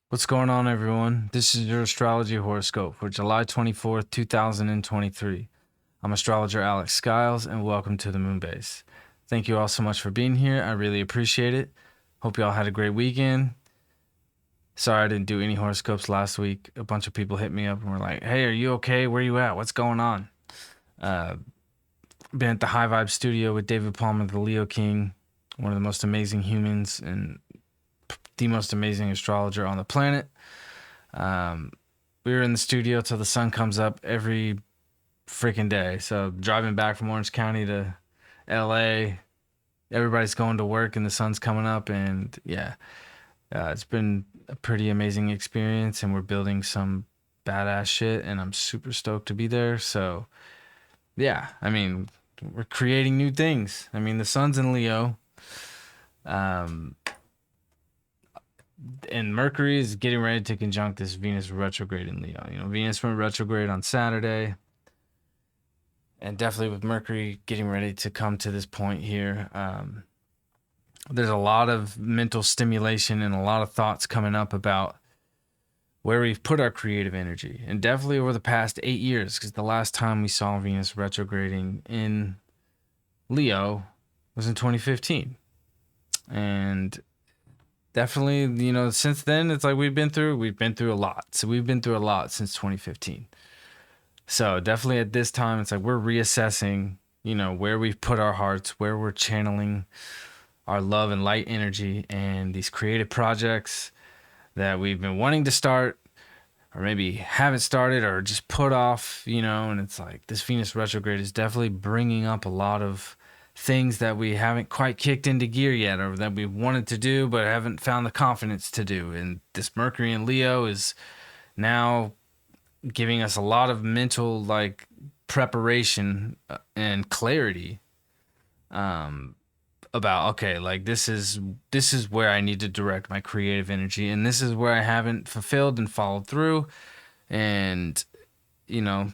What's going on, everyone? This is your Astrology Horoscope for July 24th, 2023. I'm astrologer Alex Skiles, and welcome to the Moonbase. Thank you all so much for being here. I really appreciate it. Hope you all had a great weekend. Sorry I didn't do any horoscopes last week. A bunch of people hit me up and were like, hey, are you okay? Where you at? What's going on? Been at the High Vibe studio with David Palmer, the Leo King, one of the most amazing humans and the most amazing astrologer on the planet. We were in the studio till the sun comes up every freaking day. So driving back from Orange County to LA, everybody's going to work and the sun's coming up, and it's been a pretty amazing experience, and we're building some badass shit, and I'm super stoked to be there. So yeah, I mean, we're creating new things. I mean, the sun's in Leo. And Mercury is getting ready to conjunct this Venus retrograde in Leo. You know, Venus went retrograde on Saturday. And definitely with Mercury getting ready to come to this point here, there's a lot of mental stimulation and a lot of thoughts coming up about where we've put our creative energy. And definitely over the past 8 years, because the last time we saw Venus retrograding in Leo was in 2015. And definitely, you know, since then, it's like we've been through a lot. So we've been through a lot since 2015. So definitely at this time, it's like we're reassessing, you know, where we've put our hearts, where we're channeling our love and light energy, and these creative projects that we've been wanting to start, or maybe haven't started, or just put off, you know. And it's like this Venus retrograde is definitely bringing up a lot of things that we haven't quite kicked into gear yet, or that we wanted to do but haven't found the confidence to do. And this Mercury in Leo is now giving us a lot of mental preparation and clarity about, okay, like this is where I need to direct my creative energy, and this is where I haven't fulfilled and followed through, and you know,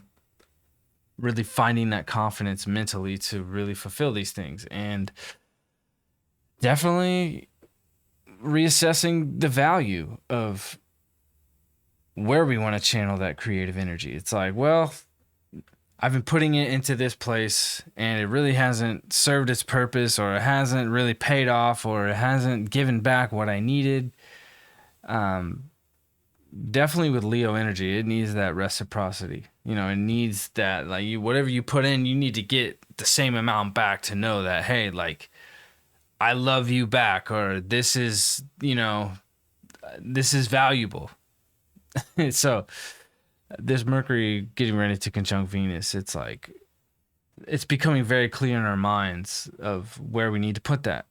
really finding that confidence mentally to really fulfill these things. And definitely reassessing the value of where we want to channel that creative energy. It's like, well, I've been putting it into this place and it really hasn't served its purpose, or it hasn't really paid off, or it hasn't given back what I needed. Definitely with Leo energy, it needs that reciprocity. You know, it needs that, like, whatever you put in, you need to get the same amount back to know that, hey, like, I love you back, or this is, you know, this is valuable. So this Mercury getting ready to conjunct Venus, it's like, it's becoming very clear in our minds of where we need to put that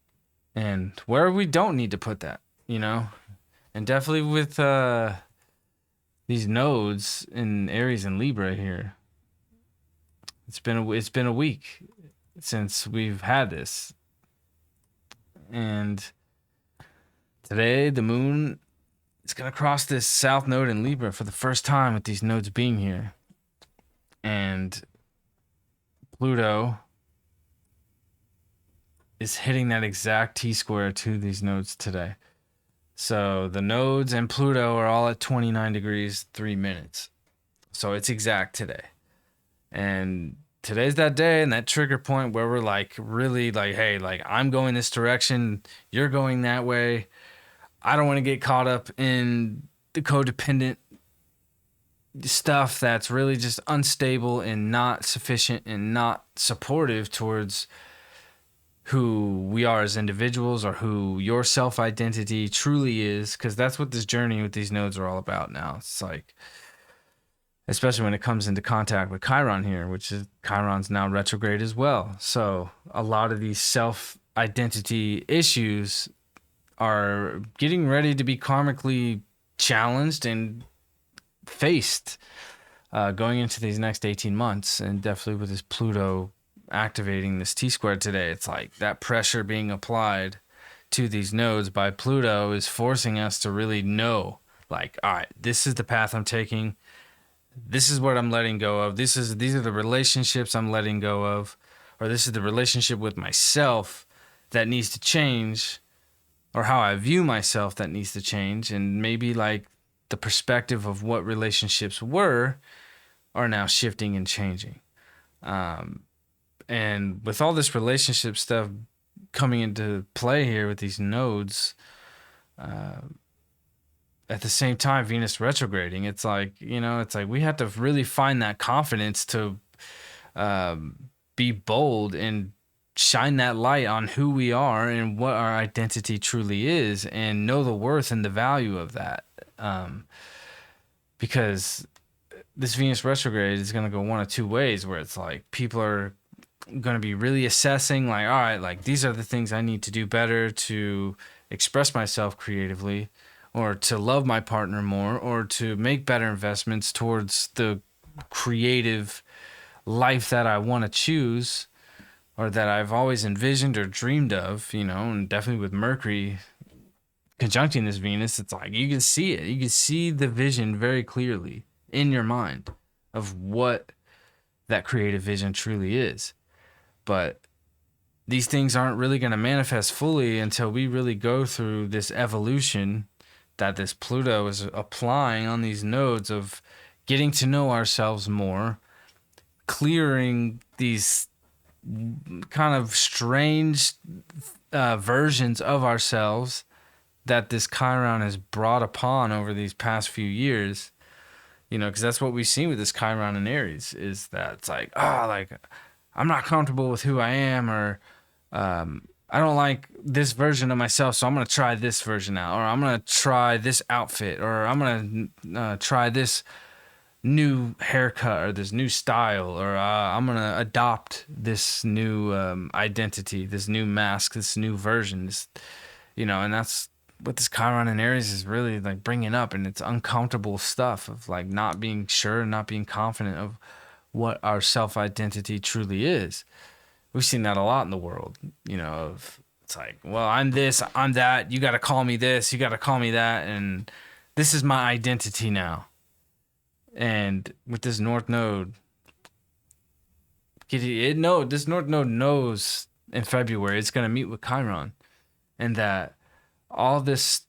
and where we don't need to put that, you know. And definitely with these nodes in Aries and Libra here, it's been a week since we've had this. And today the moon is going to cross this south node in Libra for the first time, with these nodes being here. And Pluto is hitting that exact T-square to these nodes today. So the nodes and Pluto are all at 29 degrees, 3 minutes. So it's exact today. And today's that day and that trigger point where we're like, really like, hey, like, I'm going this direction, you're going that way. I don't want to get caught up in the codependent stuff that's really just unstable and not sufficient and not supportive towards who we are as individuals, or who your self-identity truly is, because that's what this journey with these nodes are all about now. It's like, especially when it comes into contact with Chiron here, which is, Chiron's now retrograde as well. So a lot of these self-identity issues are getting ready to be karmically challenged and faced going into these next 18 months. And definitely with this Pluto activating this T-square today, it's like that pressure being applied to these nodes by Pluto is forcing us to really know, like, all right, this is the path I'm taking. This is what I'm letting go of. These are the relationships I'm letting go of, or this is the relationship with myself that needs to change, or how I view myself that needs to change. And maybe like the perspective of what relationships were are now shifting and changing. And with all this relationship stuff coming into play here with these nodes, at the same time, Venus retrograding, it's like, we have to really find that confidence to be bold and shine that light on who we are and what our identity truly is, and know the worth and the value of that. Because this Venus retrograde is going to go one of two ways, where it's like people are going to be really assessing, like, all right, like these are the things I need to do better to express myself creatively, or to love my partner more, or to make better investments towards the creative life that I want to choose, or that I've always envisioned or dreamed of, and definitely with Mercury conjuncting this Venus, it's like you can see it. You can see the vision very clearly in your mind of what that creative vision truly is. But these things aren't really going to manifest fully until we really go through this evolution that this Pluto is applying on these nodes, of getting to know ourselves more, clearing these kind of strange versions of ourselves that this Chiron has brought upon over these past few years. Because that's what we've seen with this Chiron in Aries, is that it's like, I'm not comfortable with who I am, or I don't like this version of myself, so I'm going to try this version out, or I'm going to try this outfit, or I'm going to try this new haircut or this new style, or I'm going to adopt this new identity, this new mask, this new version, and that's what this Chiron in Aries is really like bringing up. And it's uncomfortable stuff of like not being sure, not being confident of what our self-identity truly is. We've seen that a lot in the world, it's like, well, I'm this, I'm that, you got to call me this, you got to call me that, and this is my identity now. And with this North Node, this North Node knows in February it's going to meet with Chiron, and that all this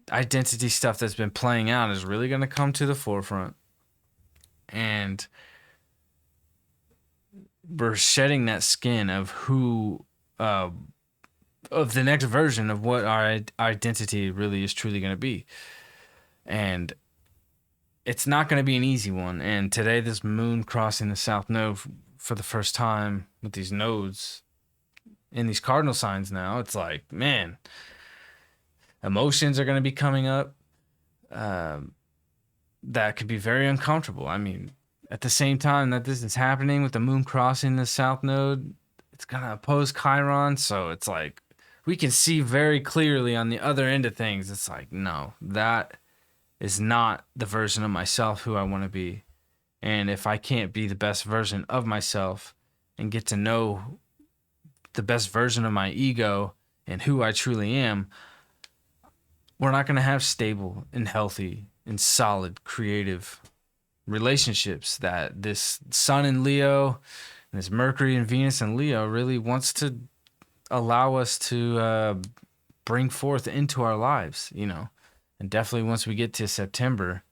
identity stuff that's been playing out is really going to come to the forefront. And we're shedding that skin of who, of the next version of what our identity really is truly going to be. And it's not going to be an easy one. And today, this moon crossing the South Node for the first time with these nodes in these cardinal signs now, it's like, man, emotions are going to be coming up that could be very uncomfortable. I mean, at the same time that this is happening with the moon crossing the South Node, it's going to oppose Chiron. So it's like we can see very clearly on the other end of things. It's like, no, that is not the version of myself who I want to be. And if I can't be the best version of myself and get to know the best version of my ego and who I truly am, we're not going to have stable and healthy and solid creative relationships. That this Sun in Leo and this Mercury and Venus in Leo really wants to allow us to bring forth into our lives, And definitely once we get to September,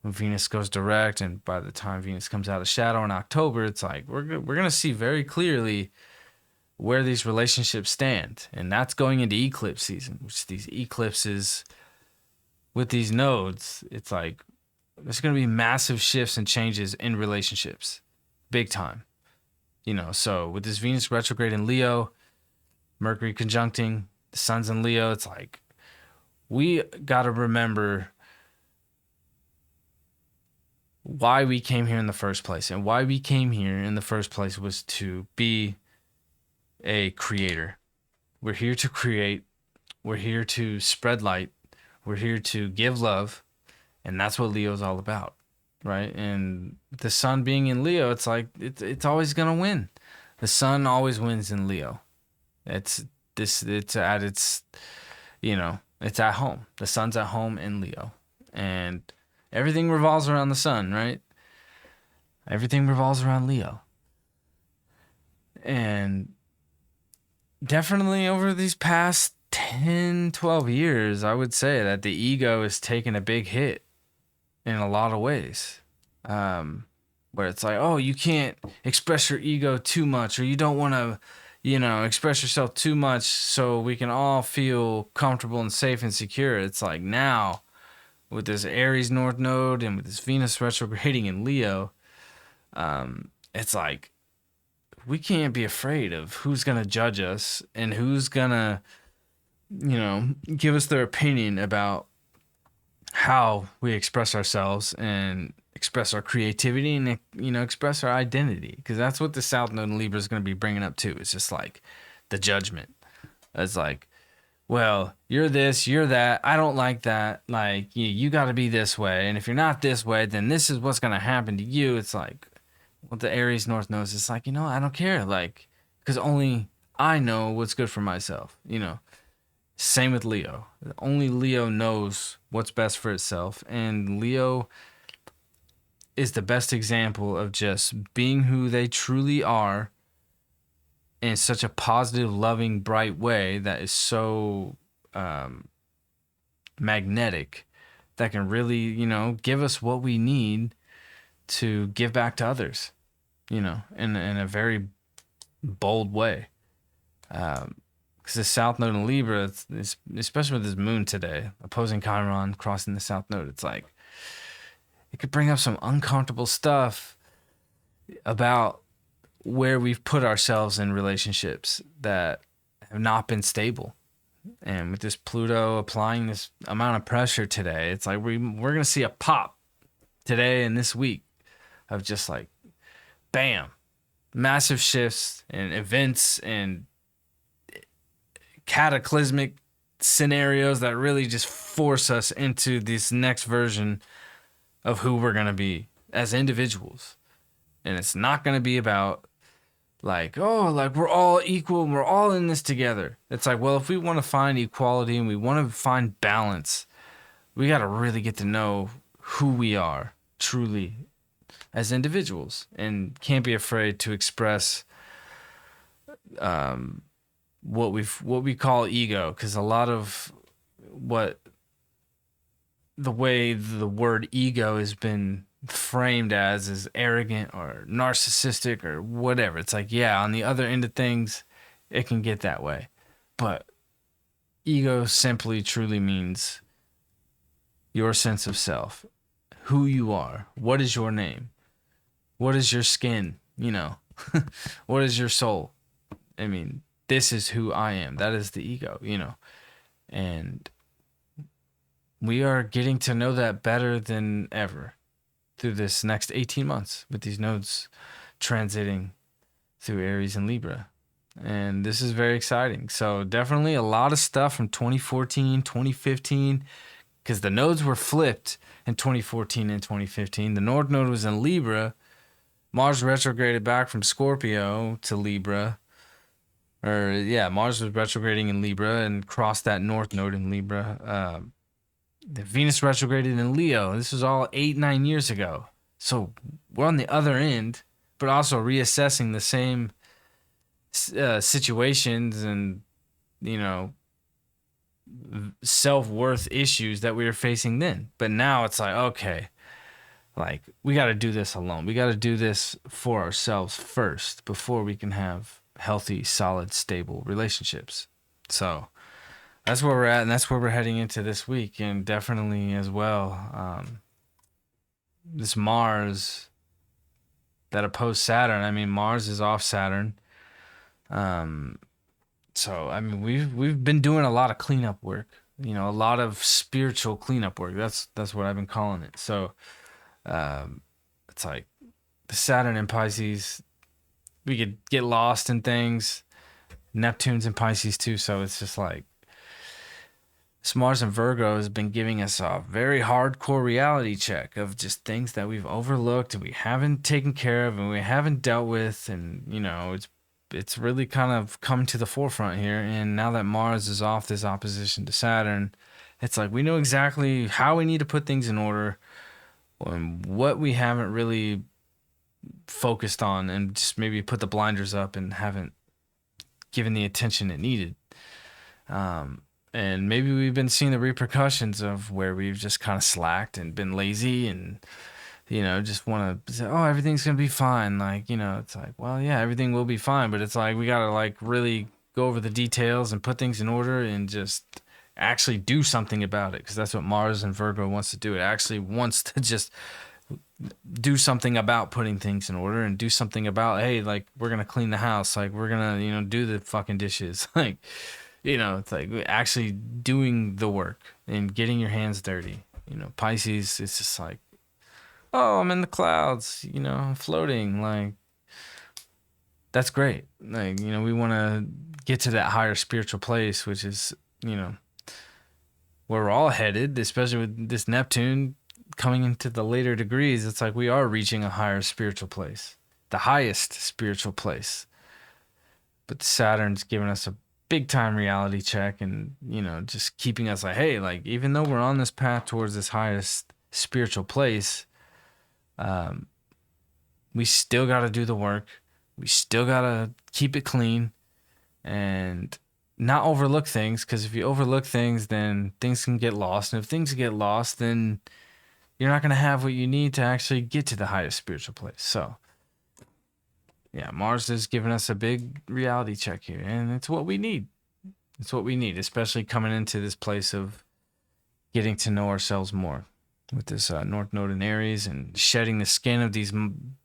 when Venus goes direct, and by the time Venus comes out of shadow in October, it's like we're going to see very clearly where these relationships stand. And that's going into eclipse season, which these eclipses with these nodes, it's like there's going to be massive shifts and changes in relationships, big time. So with this Venus retrograde in Leo, Mercury conjuncting, the Sun's in Leo, it's like we got to remember why we came here in the first place. And why we came here in the first place was to be a creator. We're here to create. We're here to spread light. We're here to give love. And that's what Leo's all about, right? And the Sun being in Leo, it's like it's always going to win. The Sun always wins in Leo. It's at its It's at home. The sun's at home in Leo. And everything revolves around the sun, right? Everything revolves around Leo. And definitely over these past 10, 12 years, I would say that the ego is taking a big hit in a lot of ways. Where it's like, oh, you can't express your ego too much, or you don't want to, express yourself too much so we can all feel comfortable and safe and secure. It's like now, with this Aries North Node and with this Venus retrograding in Leo, it's like we can't be afraid of who's going to judge us and who's going to, give us their opinion about how we express ourselves and express our creativity and, express our identity. Because that's what the South Node in Libra is going to be bringing up too. It's just like the judgment. It's like, well, you're this, you're that. I don't like that. Like, you got to be this way. And if you're not this way, then this is what's going to happen to you. It's like, what the Aries North knows. It's like, I don't care. Like, because only I know what's good for myself, Same with Leo. Only Leo knows what's best for itself. And Leo is the best example of just being who they truly are in such a positive, loving, bright way that is so magnetic that can really, give us what we need to give back to others, in a very bold way. Because the South Node in Libra, especially with this moon today, opposing Chiron, crossing the South Node, it's like it could bring up some uncomfortable stuff about where we've put ourselves in relationships that have not been stable. And with this Pluto applying this amount of pressure today, it's like we're going to see a pop today and this week of just like, bam, massive shifts and events and cataclysmic scenarios that really just force us into this next version of who we're going to be as individuals. And it's not going to be about like, oh, like we're all equal and we're all in this together. It's like, well, if we want to find equality and we want to find balance, we got to really get to know who we are truly as individuals, and can't be afraid to express what we call ego, because a lot of the way the word ego has been framed as is arrogant or narcissistic or whatever. It's like, yeah, on the other end of things, it can get that way. But ego simply truly means your sense of self, who you are, what is your name, what is your skin, what is your soul. I mean, this is who I am. That is the ego, and we are getting to know that better than ever through this next 18 months with these nodes transiting through Aries and Libra. And this is very exciting. So definitely a lot of stuff from 2014, 2015, because the nodes were flipped in 2014 and 2015. The North Node was in Libra. Mars retrograded back from Scorpio to Libra. Mars was retrograding in Libra and crossed that North Node in Libra. The Venus retrograded in Leo. This was all 8-9 years ago. So we're on the other end, but also reassessing the same situations and, self-worth issues that we were facing then. But now it's like, okay, like we got to do this alone. We got to do this for ourselves first before we can have healthy, solid, stable relationships. So that's where we're at, and that's where we're heading into this week. And definitely as well, this Mars that opposed Saturn. I mean, Mars is off Saturn. So I mean, we've been doing a lot of cleanup work, a lot of spiritual cleanup work. That's what I've been calling it. So it's like the Saturn in Pisces, we could get lost in things. Neptune's in Pisces too, so it's just like this Mars and Virgo has been giving us a very hardcore reality check of just things that we've overlooked and we haven't taken care of and we haven't dealt with, and it's it's really kind of come to the forefront here. And now that Mars is off this opposition to Saturn, it's like we know exactly how we need to put things in order and what we haven't really focused on, and just maybe put the blinders up and haven't given the attention it needed. And maybe we've been seeing the repercussions of where we've just kind of slacked and been lazy and, just want to say, oh, everything's going to be fine. Like, it's like, well, yeah, everything will be fine. But it's like, we got to like really go over the details and put things in order and just actually do something about it. Because that's what Mars and Virgo wants to do. It actually wants to just do something about putting things in order and do something about, hey, like, we're going to clean the house. Like, we're going to, do the fucking dishes. Like, it's like actually doing the work and getting your hands dirty. Pisces, it's just like, oh, I'm in the clouds, floating. Like, that's great. Like, we want to get to that higher spiritual place, which is, where we're all headed, especially with this Neptune coming into the later degrees. It's like we are reaching a higher spiritual place, the highest spiritual place. But Saturn's giving us a big time reality check and, just keeping us like, hey, like, even though we're on this path towards this highest spiritual place, we still got to do the work. We still got to keep it clean and not overlook things, because if you overlook things, then things can get lost. And if things get lost, then you're not going to have what you need to actually get to the highest spiritual place. So, yeah, Mars is giving us a big reality check here, and it's what we need. It's what we need, especially coming into this place of getting to know ourselves more with this North Node in Aries and shedding the skin of these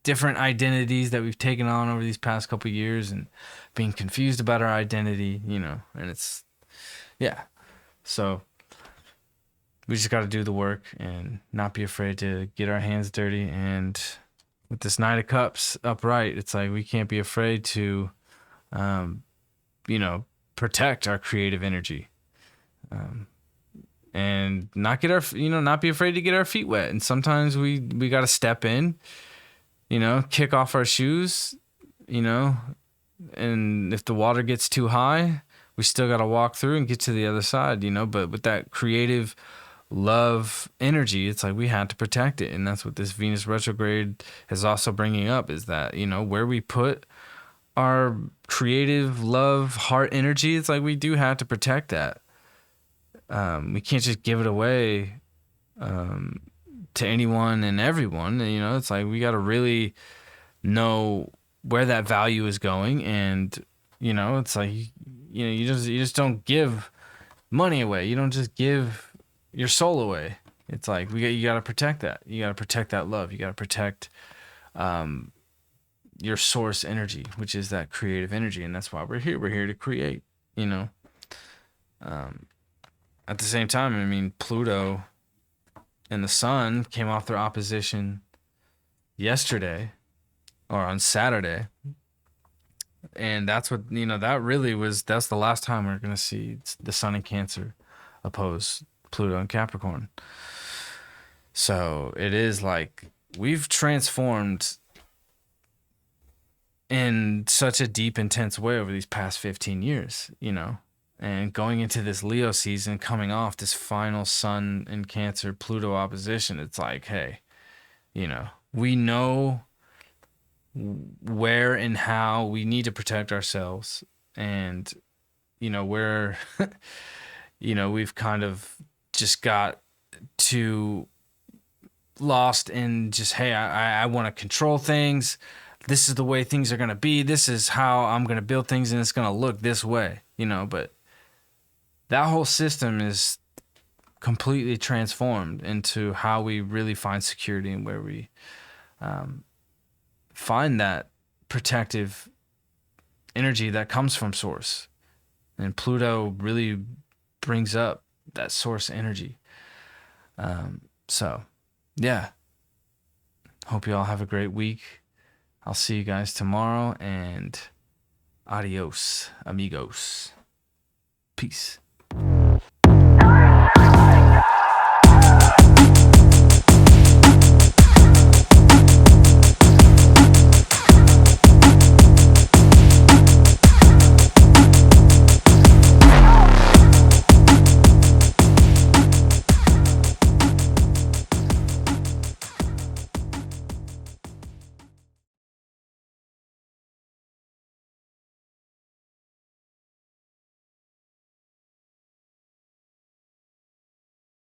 different identities that we've taken on over these past couple of years and being confused about our identity, and it's, yeah. So we just got to do the work and not be afraid to get our hands dirty. And with this Knight of Cups upright, it's like we can't be afraid to, protect our creative energy. And not get our, not be afraid to get our feet wet. And sometimes we got to step in, kick off our shoes, and if the water gets too high, we still got to walk through and get to the other side, but with that creative love energy, it's like we had to protect it. And that's what this Venus retrograde is also bringing up, is that, where we put our creative love heart energy, it's like we do have to protect that. We can't just give it away to anyone and everyone. It's like we got to really know where that value is going. And, it's like, you just don't give money away. You don't just give your soul away. It's like you got to protect that. You got to protect that love. You got to protect your source energy, which is that creative energy. And that's why we're here. We're here to create, At the same time, Pluto and the Sun came off their opposition yesterday or on Saturday. And that's what, that's the last time we're going to see the Sun in Cancer oppose Pluto and Capricorn. So it is like we've transformed in such a deep, intense way over these past 15 years, and going into this Leo season, coming off this final Sun in Cancer Pluto opposition, it's like, hey, we know where and how we need to protect ourselves. And, where, we've kind of just got too lost in just, hey, I want to control things. This is the way things are going to be. This is how I'm going to build things, and it's going to look this way, but that whole system is completely transformed into how we really find security and where we find that protective energy that comes from source. And Pluto really brings up that source energy. So, yeah. Hope you all have a great week. I'll see you guys tomorrow, and adios, amigos. Peace.